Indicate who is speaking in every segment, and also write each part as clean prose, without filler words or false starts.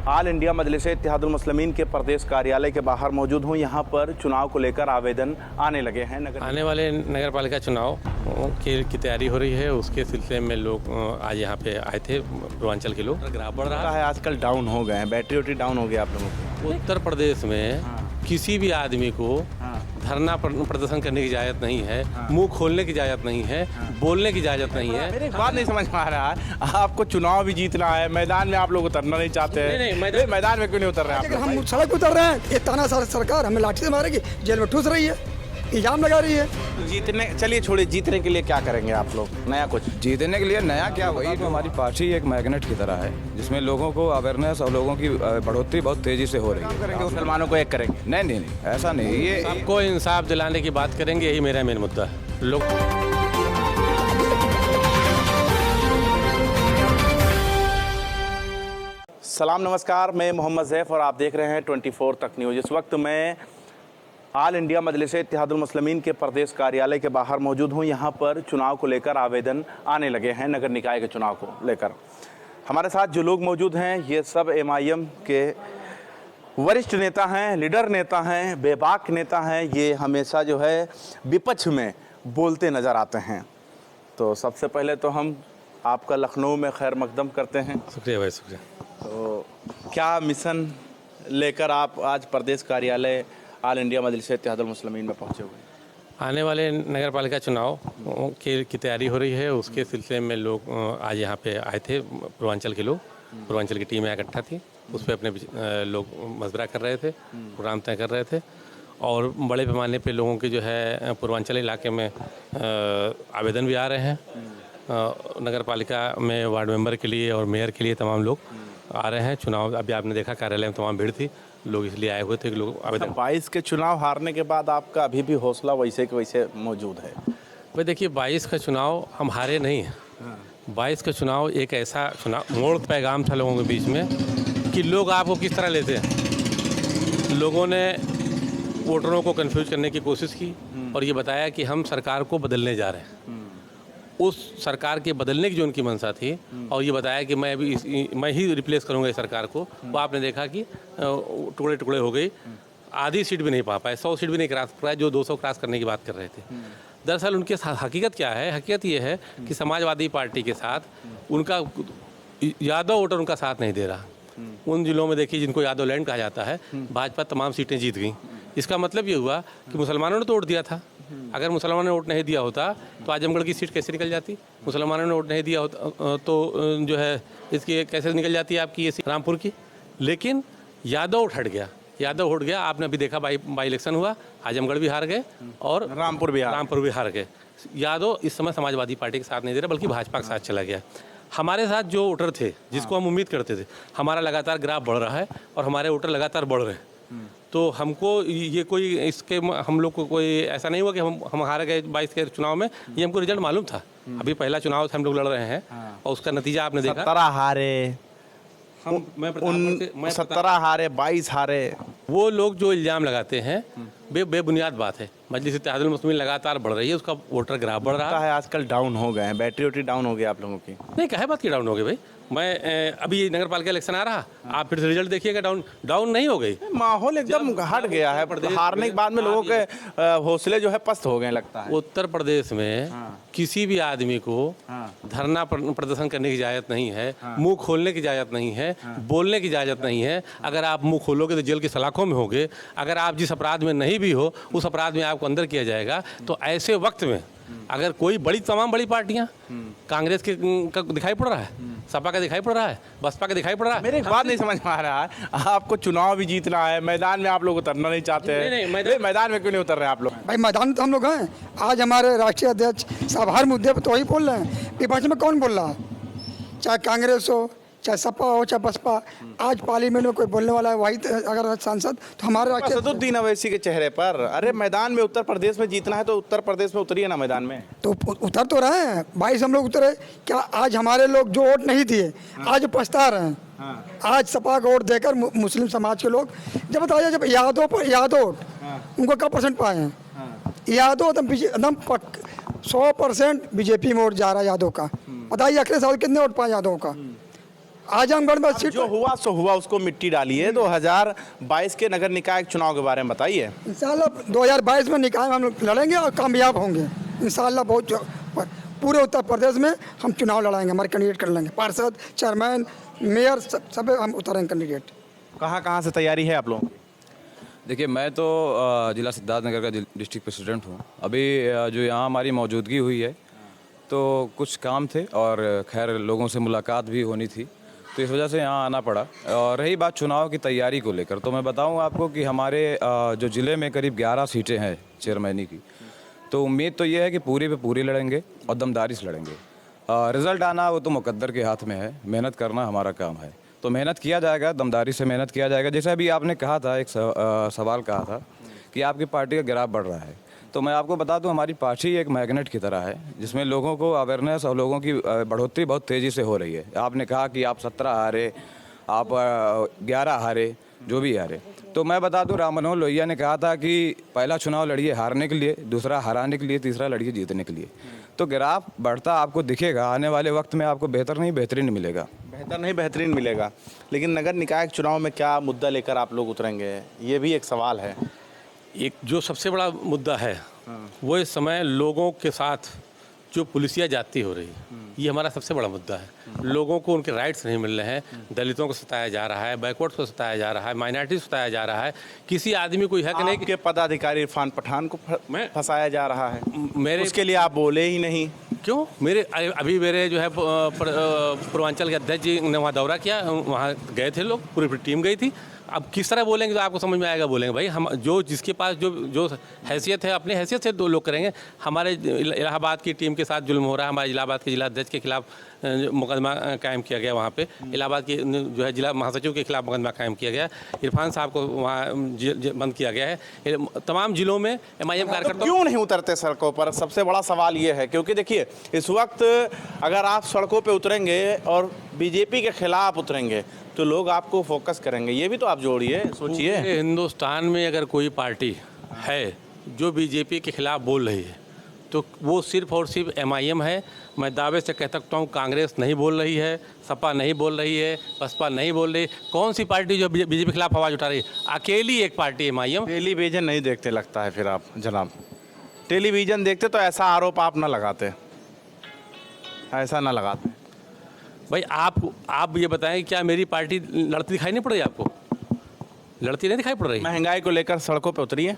Speaker 1: आल India Majlis-e-Ittehadul मुस्लिमीन के प्रदेश कार्यालय के बाहर मौजूद हूँ। यहाँ पर चुनाव को लेकर आवेदन आने लगे हैं।
Speaker 2: आने वाले नगर पालिका चुनाव की तैयारी हो रही है, उसके सिलसिले में लोग आज यहाँ पे आए थे। पूर्वांचल के लोग ग्राफ बढ़ रहा है,
Speaker 1: आजकल डाउन हो गए हैं, बैटरी वोटरी डाउन हो गया आप लोगों को।
Speaker 2: उत्तर प्रदेश में किसी भी आदमी को धरना प्रदर्शन करने की इजाज़त नहीं है, मुंह खोलने की इजाज़त नहीं है, बोलने की इजाज़त नहीं है।
Speaker 1: मेरी बात नहीं समझ में आ रहा है, आपको चुनाव भी जीतना है, मैदान में आप लोग उतरना नहीं चाहते हैं।
Speaker 2: नहीं,
Speaker 1: मैदान में क्यों नहीं उतर रहे हैं आप लोग?
Speaker 3: हम सड़क उतर रहे हैं, ये तानाशाह सरकार हमें लाठी से मारेगी, जेल में ठूस रही है, इल्जाम लगा रही है।
Speaker 1: जीतने, चलिए छोड़िए, जीतने के लिए क्या करेंगे आप लोग? नया कुछ
Speaker 4: जीतने के लिए नया क्या, वही तो हमारी पार्टी एक मैग्नेट की तरह है, जिसमें लोगों को अवेयरनेस और लोगों की बढ़ोतरी बहुत तेजी से हो रही है।
Speaker 1: करेंगे मुसलमानों को एक करेंगे?
Speaker 4: नहीं, ऐसा नहीं, ये
Speaker 2: सबको इंसाफ दिलाने की बात करेंगे, यही मेरा मेन मुद्दा है। लोग
Speaker 1: सलाम नमस्कार, मैं मोहम्मद ज़ैफ़ और आप देख रहे हैं 24 तक न्यूज़। इस वक्त मैं आल इंडिया मजलिस-ए-इत्तेहादुल मुस्लिमीन के प्रदेश कार्यालय के बाहर मौजूद हूँ। यहाँ पर चुनाव को लेकर आवेदन आने लगे हैं, नगर निकाय के चुनाव को लेकर। हमारे साथ जो लोग मौजूद हैं ये सब MIM के वरिष्ठ नेता हैं, लीडर नेता हैं, बेबाक नेता हैं। ये हमेशा जो है विपक्ष में बोलते नज़र आते हैं। तो सबसे पहले तो हम आपका लखनऊ में खैर मकदम करते हैं।
Speaker 2: शुक्रिया भाई, शुक्रिया।
Speaker 1: तो क्या मिशन लेकर आप आज प्रदेश कार्यालय आल इंडिया मजलिस-ए-इत्तेहादुल मुस्लिमीन में पहुंचे हुए?
Speaker 2: आने वाले नगर पालिका चुनाव की तैयारी हो रही है, उसके सिलसिले में लोग आज यहाँ पे आए थे। पूर्वांचल के लोग, पूर्वांचल की टीम इकट्ठा थी, उस पर अपने लोग मशवरा कर रहे थे, प्रोग्राम तय कर रहे थे। और बड़े पैमाने पे लोगों के जो है पूर्वांचल इलाके में आवेदन भी आ रहे हैं। नगर पालिका में वार्ड मेंबर के लिए और मेयर के लिए तमाम लोग आ रहे हैं। चुनाव अभी आपने देखा, कार्यालय में तमाम भीड़ थी, लोग इसलिए आए हुए थे कि लोग आवेदन।
Speaker 1: 22 के चुनाव हारने के बाद आपका अभी भी हौसला वैसे के वैसे मौजूद है?
Speaker 2: भाई देखिए, 22 का चुनाव हम हारे नहीं हैं। 22 का चुनाव एक ऐसा चुनाव मोड़ पैगाम था लोगों के बीच में कि लोग आपको किस तरह लेते हैं। लोगों ने वोटरों को कंफ्यूज करने की कोशिश की और ये बताया कि हम सरकार को बदलने जा रहे हैं। उस सरकार के बदलने की जो उनकी मंशा थी, और ये बताया कि मैं ही रिप्लेस करूंगा इस सरकार को, वो आपने देखा कि टुकड़े टुकड़े हो गई। आधी सीट भी नहीं पा पाए, 100 सीट भी नहीं क्रॉस पाए, जो 200 क्रॉस करने की बात कर रहे थे। दरअसल उनके हकीकत क्या है? हकीकत ये है कि समाजवादी पार्टी के साथ उनका यादव वोटर उनका साथ नहीं दे रहा। उन जिलों में देखिए जिनको यादव लैंड कहा जाता है, भाजपा तमाम सीटें जीत गई। इसका मतलब ये हुआ कि मुसलमानों ने तो वोट दिया था। अगर मुसलमानों ने वोट नहीं दिया होता तो आजमगढ़ की सीट कैसे निकल जाती? मुसलमानों ने वोट नहीं दिया होता तो जो है इसकी कैसे निकल जाती है आपकी ये सीट रामपुर की? लेकिन यादव वोट हट गया, यादव वोट गया। आपने अभी देखा बाई इलेक्शन हुआ, आजमगढ़ भी हार गए और रामपुर भी हार गए। यादव इस समय समाजवादी पार्टी के साथ नहीं दे रहा, बल्कि भाजपा के साथ चला गया। हमारे साथ जो वोटर थे, जिसको हम उम्मीद करते थे, हमारा लगातार ग्राफ बढ़ रहा है और हमारे वोटर लगातार बढ़ रहे हैं। तो हमको ये कोई इसके हम लोग को कोई ऐसा नहीं हुआ कि हम हार गए 22 के चुनाव में। ये हमको रिजल्ट मालूम था। अभी पहला चुनाव हम लोग लड़ रहे हैं और उसका नतीजा आपने देखा।
Speaker 1: 17 हारे, मैं 17 हारे, 22 हारे।
Speaker 2: वो लोग जो इल्ज़ाम लगाते हैं बेबुनियाद बात है। मजलिस-ए-इत्तेहादुल मुस्लिमीन लगातार बढ़ रही है, उसका वोटर ग्राफ बढ़ रहा
Speaker 1: है। आजकल डाउन हो गए हैं, बैटरी वोटरी डाउन हो गया आप लोगों की?
Speaker 2: नहीं, कहे बात की डाउन हो गई भाई। मैं अभी नगर पालिका इलेक्शन आ रहा, आप फिर से रिजल्ट देखिएगा, डाउन नहीं हो गई।
Speaker 1: माहौल एकदम हट गया है। हारने के बाद में लोगों के हौसले जो है पस्त हो गए लगता है।
Speaker 2: उत्तर प्रदेश में किसी भी आदमी को धरना प्रदर्शन करने की इजाज़त नहीं है, मुंह खोलने की इजाज़त नहीं है, बोलने की इजाज़त नहीं है। अगर आप मुंह खोलोगे तो जेल की सलाखों में होगे। अगर आप जिस अपराध में नहीं भी हो, उस अपराध में आपको अंदर किया जाएगा। तो ऐसे वक्त में अगर कोई तमाम बड़ी पार्टियां, कांग्रेस के का दिखाई पड़ रहा है, सपा का दिखाई पड़ रहा है, बसपा का दिखाई पड़ रहा है।
Speaker 1: मेरी बात नहीं समझ में आ रहा है, आपको चुनाव भी जीतना है, मैदान में आप लोग उतरना नहीं चाहते हैं।
Speaker 2: नहीं,
Speaker 1: मैदान में क्यों नहीं उतर रहे आप लोग?
Speaker 3: भाई मैदान में तो हम लोग हैं। आज हमारे राष्ट्रीय अध्यक्ष साहब हर मुद्दे पर तो वही बोल रहे हैं। विपक्ष में कौन बोल रहा है? चाहे कांग्रेस हो, चाहे सपा हो, चाहे बसपा। आज पार्लियामेंट में कोई बोलने वाला है वही अगर सांसद, तो हमारे
Speaker 1: असदुद्दीन अवैसी के चेहरे पर, अरे मैदान में उत्तर प्रदेश में जीतना है तो उत्तर प्रदेश में उतरिए ना मैदान में।
Speaker 3: तो उतर तो रहे हैं, 22 हम लोग उतरे। क्या आज हमारे लोग जो वोट नहीं दिए आज पछता रहे हैं? आज सपा को वोट देकर मुस्लिम समाज के लोग जब बताइए, जब यादव उनको क्या परसेंट पाए हैं? यादव एकदम 100% बीजेपी में वोट जा रहा है यादव का। बताइए अखिलेश यादव कितने वोट पाए यादव का? आजमगढ़ में सीट
Speaker 1: जो हुआ सो हुआ, उसको मिट्टी डालिए। 2022 के नगर निकाय चुनाव के बारे में बताइए।
Speaker 3: इंशाल्लाह 2022 में निकाय हम लोग लड़ेंगे और कामयाब होंगे इंशाल्लाह। बहुत पूरे उत्तर प्रदेश में हम चुनाव लड़ाएंगे, हमारे कैंडिडेट कर लेंगे, पार्षद, चेयरमैन, मेयर, सब हम उतारेंगे कैंडिडेट।
Speaker 1: कहाँ से तैयारी है आप लोगों की?
Speaker 4: देखिए, मैं तो जिला सिद्धार्थनगर का डिस्ट्रिक्ट प्रेसिडेंट हूँ। अभी जो यहाँ हमारी मौजूदगी हुई है तो कुछ काम थे और खैर लोगों से मुलाकात भी होनी थी, तो इस वजह से यहाँ आना पड़ा। और रही बात चुनाव की तैयारी को लेकर, तो मैं बताऊँ आपको कि हमारे जो ज़िले में करीब 11 सीटें हैं चेयरमैनी की, तो उम्मीद तो ये है कि पूरी पे पूरी लड़ेंगे और दमदारी से लड़ेंगे। रिज़ल्ट आना वो तो मुकद्दर के हाथ में है, मेहनत करना हमारा काम है, तो मेहनत किया जाएगा, दमदारी से मेहनत किया जाएगा। जैसे अभी आपने कहा था, एक सवाल कहा था कि आपकी पार्टी का ग्राफ बढ़ रहा है, तो मैं आपको बता दूं हमारी पार्टी एक मैग्नेट की तरह है, जिसमें लोगों को अवेयरनेस और लोगों की बढ़ोतरी बहुत तेज़ी से हो रही है। आपने कहा कि आप 17 हारे, आप 11 हारे, जो भी हारे, तो मैं बता दूं राम मनोहर लोहिया ने कहा था कि पहला चुनाव लड़िए हारने के लिए, दूसरा हराने के लिए, तीसरा लड़िए जीतने के लिए। तो ग्राफ बढ़ता आपको दिखेगा, आने वाले वक्त में आपको बेहतर नहीं बेहतरीन मिलेगा।
Speaker 1: बेहतर नहीं बेहतरीन मिलेगा। लेकिन नगर निकाय चुनाव में क्या मुद्दा लेकर आप लोग उतरेंगे, ये भी एक सवाल है।
Speaker 2: एक जो सबसे बड़ा मुद्दा है वो इस समय लोगों के साथ जो पुलिसिया जाती हो रही है, ये हमारा सबसे बड़ा मुद्दा है। लोगों को उनके राइट्स नहीं मिल रहे हैं, दलितों को सताया जा रहा है, बैकवर्ड्स को सताया जा रहा है, माइनॉरिटी को सताया जा रहा है। किसी आदमी को हक नहीं
Speaker 1: के पदाधिकारी इरफान पठान को फंसाया जा रहा है,
Speaker 2: मेरे
Speaker 1: उसके लिए आप बोले ही नहीं
Speaker 2: क्यों? अभी मेरे जो है पूर्वांचल के अध्यक्ष जी ने वहाँ दौरा किया, वहाँ गए थे लोग, पूरी टीम गई थी। अब किस तरह बोलेंगे तो आपको समझ में आएगा। बोलेंगे भाई हम जो जिसके पास जो हैसियत है, अपनी हैसियत से दो लोग करेंगे। हमारे इलाहाबाद की टीम के साथ जुल्म हो रहा है, हमारे इलाहाबाद के जिला अध्यक्ष के खिलाफ मुकदमा कायम किया गया। वहाँ पे इलाहाबाद के जो है जिला महासचिव के खिलाफ मुकदमा कायम किया गया। इरफान साहब को वहाँ बंद किया गया है। तमाम जिलों में MIM कार्यकर्ता
Speaker 1: क्यों नहीं उतरते सड़कों पर? सबसे बड़ा सवाल ये है, क्योंकि देखिए इस वक्त अगर आप सड़कों पे उतरेंगे और बीजेपी के खिलाफ उतरेंगे तो लोग आपको फोकस करेंगे। ये भी तो आप जोड़िए, सोचिए।
Speaker 2: हिंदुस्तान में अगर कोई पार्टी है जो बीजेपी के खिलाफ बोल रही है तो वो सिर्फ और सिर्फ MIM है। मैं दावे से कह सकता हूँ कांग्रेस नहीं बोल रही है, सपा नहीं बोल रही है, बसपा नहीं बोल रही। कौन सी पार्टी जो बीजेपी के खिलाफ आवाज़ उठा रही है? अकेली एक पार्टी MIM।
Speaker 1: टेलीविज़न नहीं देखते लगता है फिर आप जनाब। टेलीविज़न देखते तो ऐसा आरोप आप ना लगाते, ऐसा ना लगाते।
Speaker 2: भाई आप ये बताएं, क्या मेरी पार्टी लड़ती दिखाई नहीं पड़ रही आपको? लड़ती नहीं दिखाई पड़ रही?
Speaker 1: महंगाई को लेकर सड़कों पे उतरी है।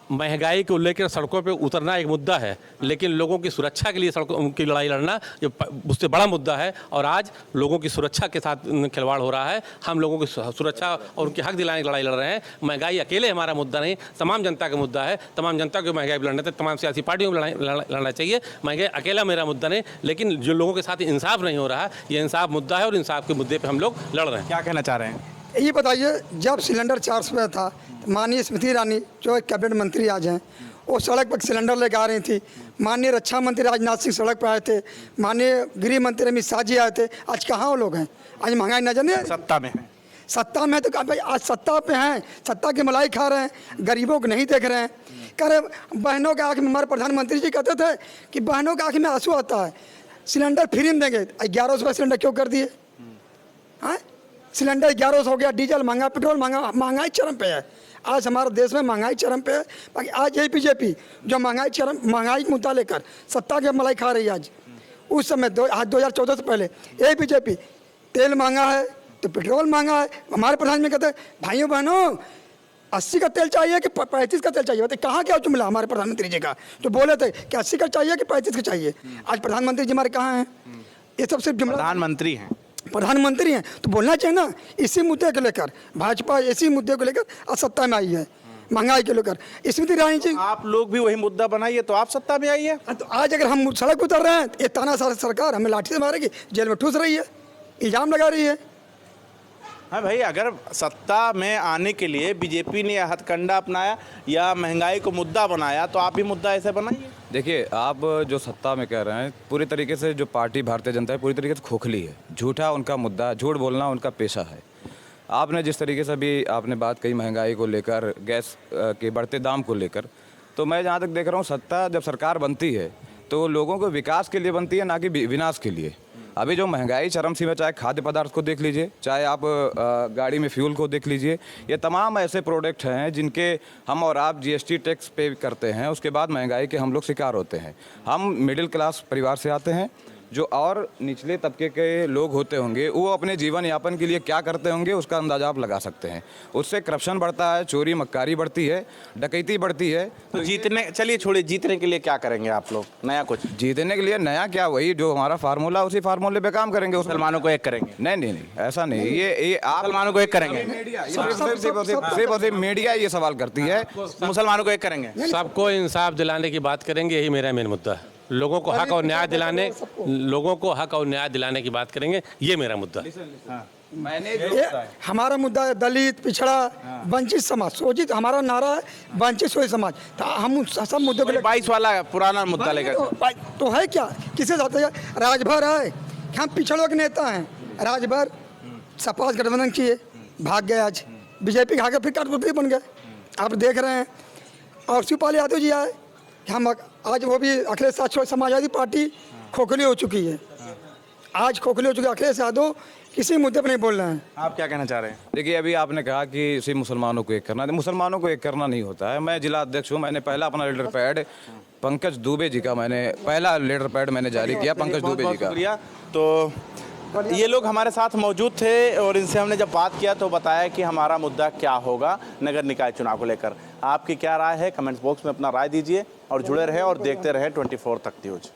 Speaker 2: महंगाई को लेकर सड़कों पे उतरना एक मुद्दा है, लेकिन लोगों की सुरक्षा के लिए सड़कों की लड़ाई लड़ना ये उससे बड़ा मुद्दा है। और आज लोगों की सुरक्षा के साथ खिलवाड़ हो रहा है। हम लोगों की सुरक्षा और उनके हक दिलाने की लड़ाई लड़ रहे हैं। महंगाई अकेले हमारा मुद्दा नहीं, तमाम जनता का मुद्दा है। तमाम जनता को महंगाई लड़ने तक तमाम सियासी पार्टियों को लड़ना चाहिए। महंगाई अकेला मेरा मुद्दा नहीं, लेकिन जो लोगों के साथ इंसाफ नहीं हो रहा है, ये इंसाफ मुद्दा है और इंसाफ के मुद्दे पर हम लोग लड़ रहे हैं।
Speaker 1: क्या कहना चाह रहे हैं?
Speaker 3: ये बताइए, जब सिलेंडर 400 रुपये था, माननीय स्मृति ईरानी जो एक कैबिनेट मंत्री आज हैं, वो सड़क पर सिलेंडर लेकर आ रही थी। माननीय रक्षा मंत्री राजनाथ सिंह सड़क पर आए थे, माननीय गृह मंत्री अमित शाह जी आए थे। आज कहाँ वो लोग हैं? आज महंगाई नजर नहीं?
Speaker 1: सत्ता में है।
Speaker 3: सत्ता में तो भाई आज सत्ता पे हैं, सत्ता की मलाई खा रहे हैं, गरीबों को नहीं देख रहे हैं। कह रहे बहनों के आँख में, हमारे प्रधानमंत्री जी कहते थे कि बहनों के आँख में आंसू आता है, सिलेंडर फ्री में देंगे। 1100 रुपये सिलेंडर क्यों कर दिए? हाँ, सिलेंडर 1100 हो गया, डीजल महंगा, पेट्रोल महंगा, महंगाई चरम पे है। आज हमारे देश में महंगाई चरम पे है। बाकी आज यही बीजेपी जो महंगाई मुद्दा लेकर सत्ता की मलाई खा रही है। आज उस समय 2014 से पहले यही बीजेपी, तेल महंगा है तो पेट्रोल महंगा है। हमारे प्रधानमंत्री कहते हैं भाइयों बहनों 80 का तेल चाहिए कि 35 का तेल चाहिए? बताइए कहाँ क्या जुमला हमारे प्रधानमंत्री जी का, जो बोले थे कि 80 का चाहिए कि 35 का चाहिए। आज प्रधानमंत्री जी हमारे कहाँ हैं? ये सब सिर्फ जुमला। प्रधानमंत्री हैं तो बोलना चाहिए ना। इसी मुद्दे को लेकर भाजपा इसी मुद्दे को लेकर सत्ता में आई है, महंगाई को लेकर। स्मृति ईरानी जी,
Speaker 1: आप लोग भी वही मुद्दा बनाइए तो आप सत्ता में आइए।
Speaker 3: तो आज अगर हम सड़क पर उतर रहे हैं, ये तानाशाह सरकार हमें लाठी से मारेगी, जेल में ठूस रही है, इल्जाम लगा रही है।
Speaker 1: हाँ भाई, अगर सत्ता में आने के लिए बीजेपी ने हथकंडा अपनाया या महंगाई को मुद्दा बनाया, तो आप भी मुद्दा ऐसे बनाइए।
Speaker 4: देखिए, आप जो सत्ता में कह रहे हैं, पूरी तरीके से जो पार्टी भारतीय जनता है पूरी तरीके से खोखली है। झूठा उनका मुद्दा, झूठ बोलना उनका पेशा है। आपने जिस तरीके से अभी आपने बात कही महंगाई को लेकर, गैस के बढ़ते दाम को लेकर, तो मैं जहाँ तक देख रहा हूँ, सत्ता जब सरकार बनती है तो लोगों को विकास के लिए बनती है, ना कि विनाश के लिए। अभी जो महंगाई चरम सीमा, चाहे खाद्य पदार्थ को देख लीजिए, चाहे आप गाड़ी में फ्यूल को देख लीजिए, ये तमाम ऐसे प्रोडक्ट हैं जिनके हम और आप जीएसटी टैक्स पे करते हैं, उसके बाद महंगाई के हम लोग शिकार होते हैं। हम मिडिल क्लास परिवार से आते हैं, जो और निचले तबके के लोग होते होंगे वो अपने जीवन यापन के लिए क्या करते होंगे उसका अंदाजा आप लगा सकते हैं। उससे करप्शन बढ़ता है, चोरी मक्कारी बढ़ती है, डकैती बढ़ती है।
Speaker 1: तो जीतने, चलिए छोड़िए, जीतने के लिए क्या करेंगे आप लोग? नया कुछ
Speaker 4: जीतने के लिए नया क्या, वही जो हमारा फार्मूला, उसी फार्मूले पे काम करेंगे।
Speaker 1: मुसलमानों को एक करेंगे?
Speaker 4: नहीं नहीं नहीं, ऐसा नहीं। ये आप
Speaker 1: मुसलमानों को एक करेंगे?
Speaker 4: सिर्फ मीडिया ये सवाल करती है।
Speaker 1: मुसलमानों को एक करेंगे?
Speaker 2: सबको इंसाफ दिलाने की बात करेंगे, यही मेरा मेन मुद्दा है। लोगों को हक और न्याय दिलाने, लोगों को हक और न्याय दिलाने की बात करेंगे, ये मेरा मुद्दा है।
Speaker 4: मैंने
Speaker 3: हमारा मुद्दा है दलित, पिछड़ा, वंचित समाज। सोचित हमारा नारा है वंचित शोषित समाज। तो हम सब मुद्दों को
Speaker 1: 22 वाला पुराना मुद्दा लेकर
Speaker 3: तो है क्या, किसे जाते हैं? राजभर है, हम पिछड़ों के नेता हैं। राजभर सपा गठबंधन किए, भाग गए, आज बीजेपी खा के फिर कठपुतली बन गए, आप देख रहे हैं। और शिवपाल यादव जी आए, हम आज वो भी अखिलेश यादव समाजवादी पार्टी खोखली हो चुकी है, आज खोखली हो चुकी है। अखिलेश यादव किसी मुद्दे पर नहीं बोल रहे हैं।
Speaker 1: आप क्या कहना चाह रहे हैं?
Speaker 4: देखिए, अभी आपने कहा कि सिर्फ मुसलमानों को एक करना है। मुसलमानों को एक करना नहीं होता है। मैं जिला अध्यक्ष हूँ, मैंने पहला अपना लेटर पैड पंकज दुबे जी का, मैंने पहला लेटर पैड मैंने जारी किया पंकज दुबे जी का।
Speaker 1: शुक्रिया। तो ये लोग हमारे साथ मौजूद थे और इनसे हमने जब बात किया तो बताया कि हमारा मुद्दा क्या होगा नगर निकाय चुनाव को लेकर। आपकी क्या राय है? कमेंट्स बॉक्स में अपना राय दीजिए और जुड़े रहें और देखते रहें 24 तक न्यूज़।